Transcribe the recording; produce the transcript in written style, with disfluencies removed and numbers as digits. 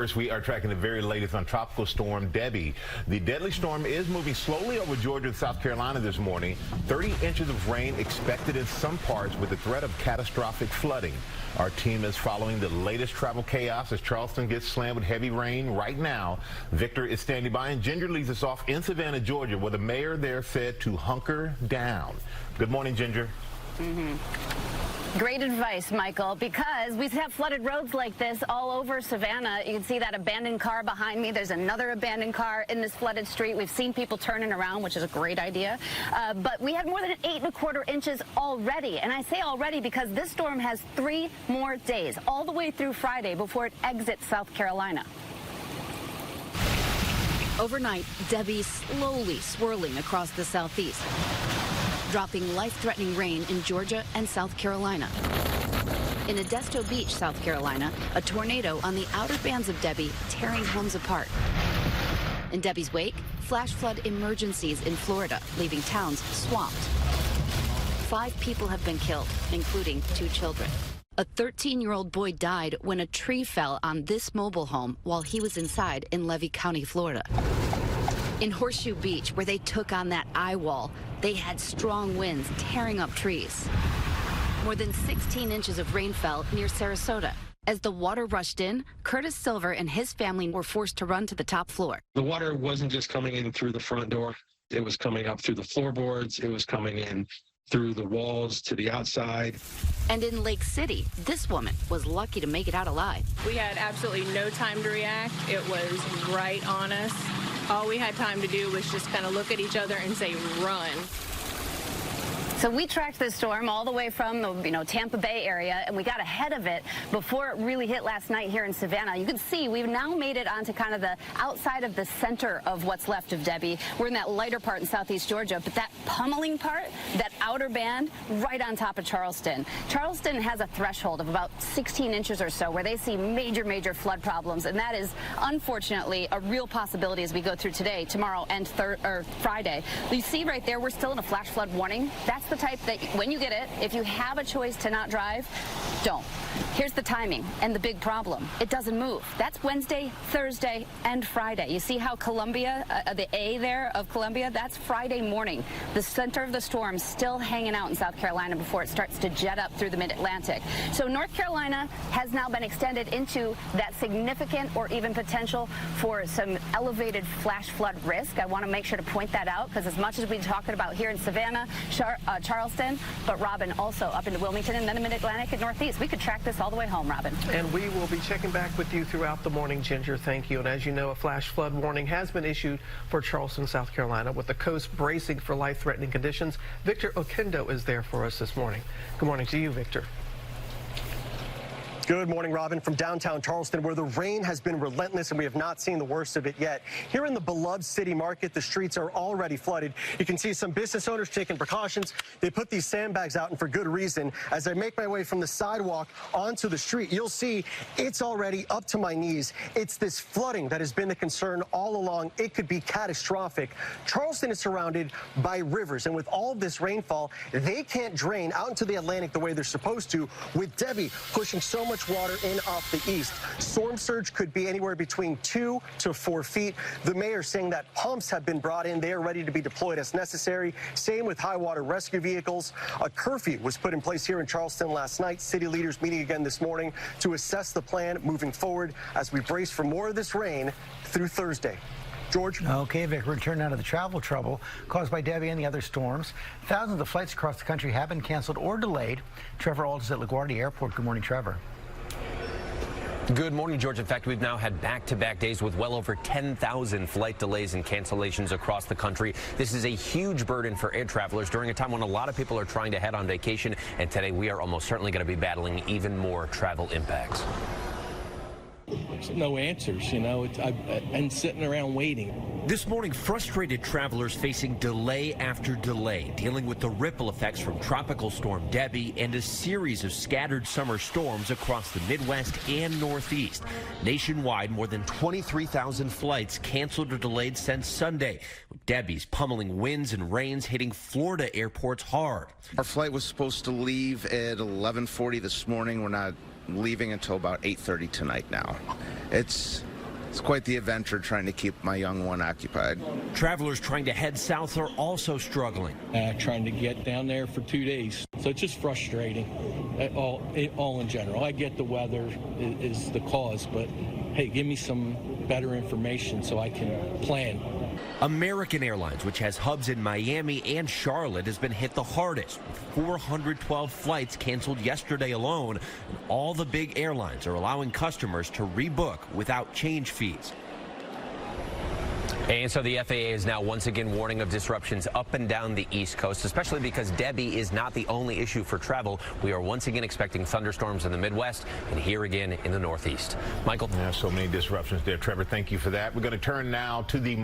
first, we are tracking the very latest on Tropical Storm Debby. The deadly storm is moving slowly over Georgia and South Carolina this morning. 30 inches of rain expected in some parts with the threat of catastrophic flooding. Our team is following the latest travel chaos as Charleston gets slammed with heavy rain right now. Victor is standing by, and Ginger leads us off in Savannah, Georgia, where the mayor there said to hunker down. Good morning, Ginger. Great advice, Michael, because we have flooded roads like this all over Savannah. You can see that abandoned car behind me. There's another abandoned car in this flooded street. We've seen people turning around, which is a great idea. But we had more than 8¼ inches already. And I say already because this storm has 3 more days, all the way through Friday, before it exits South Carolina. Overnight, Debby slowly swirling across the southeast, dropping life-threatening rain in Georgia and South Carolina. In Modesto Beach, South Carolina, a tornado on the outer bands of Debby tearing homes apart. In Debby's wake, flash flood emergencies in Florida, leaving towns swamped. 5 people have been killed, including 2 children. A 13-year-old boy died when a tree fell on this mobile home while he was inside in Levy County, Florida. In Horseshoe Beach, where they took on that eye wall, they had strong winds tearing up trees. More than 16 inches of rain fell near Sarasota. As the water rushed in, Curtis Silver and his family were forced to run to the top floor. The water wasn't just coming in through the front door. It was coming up through the floorboards. It was coming in through the walls to the outside. And in Lake City, this woman was lucky to make it out alive. We had absolutely no time to react. It was right on us. All we had time to do was just kind of look at each other and say, run. So we tracked this storm all the way from the Tampa Bay area, and we got ahead of it before it really hit last night here in Savannah. You can see we've now made it onto kind of the outside of the center of what's left of Debby. We're in that lighter part in southeast Georgia, but that pummeling part, that outer band, right on top of Charleston. Charleston has a threshold of about 16 inches or so where they see major flood problems, and that is unfortunately a real possibility as we go through today, tomorrow, and Friday. You see right there, we're still in a flash flood warning. That's the type that when you get it, if you have a choice to not drive, don't. Here's the timing and the big problem. It doesn't move. That's Wednesday, Thursday, and Friday. You see how Columbia, the A there of Columbia, that's Friday morning. The center of the storm still hanging out in South Carolina before it starts to jet up through the mid-Atlantic. So North Carolina has now been extended into that significant or even potential for some elevated flash flood risk. I want to make sure to point that out because as much as we're talking about here in Savannah, Charleston, but Robin, also up into Wilmington and then the mid-Atlantic and Northeast. We could track this all the way home, Robin. And we will be checking back with you throughout the morning, Ginger. Thank you. And as you know, a flash flood warning has been issued for Charleston, South Carolina, with the coast bracing for life-threatening conditions. Victor Okendo is there for us this morning. Good morning to you, Victor. Good morning, Robin, from downtown Charleston, where the rain has been relentless and we have not seen the worst of it yet. Here in the beloved city market, the streets are already flooded. You can see some business owners taking precautions. They put these sandbags out, and for good reason. As I make my way from the sidewalk onto the street, you'll see it's already up to my knees. It's this flooding that has been the concern all along. It could be catastrophic. Charleston is surrounded by rivers, and with all of this rainfall, they can't drain out into the Atlantic the way they're supposed to, with Debby pushing so much water in off the east. Storm surge could be anywhere between 2 to 4 feet. The mayor saying that pumps have been brought in. They are ready to be deployed as necessary. Same with high water rescue vehicles. A curfew was put in place here in Charleston last night. City leaders meeting again this morning to assess the plan moving forward as we brace for more of this rain through Thursday. George? Okay, Vic, we're turning now to the travel trouble caused by Debby and the other storms. Thousands of flights across the country have been canceled or delayed. Trevor Alt is at LaGuardia Airport. Good morning, Trevor. Good morning, George. In fact, we've now had back-to-back days with well over 10,000 flight delays and cancellations across the country. This is a huge burden for air travelers during a time when a lot of people are trying to head on vacation. And today we are almost certainly going to be battling even more travel impacts. No answers, and sitting around waiting. This morning, frustrated travelers facing delay after delay, dealing with the ripple effects from Tropical Storm Debby and a series of scattered summer storms across the Midwest and Northeast. Nationwide, more than 23,000 flights canceled or delayed since Sunday, with Debby's pummeling winds and rains hitting Florida airports hard. Our flight was supposed to leave at 11:40 this morning. We're not leaving until about 8:30 tonight now. It's It's quite the adventure trying to keep my young one occupied. Travelers trying to head south are also struggling. Trying to get down there for 2 days. So it's just frustrating, all in general. I get the weather is the cause, but hey, give me some better information so I can plan. American Airlines, which has hubs in Miami and Charlotte, has been hit the hardest, with 412 flights canceled yesterday alone. And all the big airlines are allowing customers to rebook without change fees. And so the FAA is now once again warning of disruptions up and down the East Coast, especially because Debby is not the only issue for travel. We are once again expecting thunderstorms in the Midwest and here again in the Northeast. Michael? Yeah, so many disruptions there, Trevor. Thank you for that. We're going to turn now to the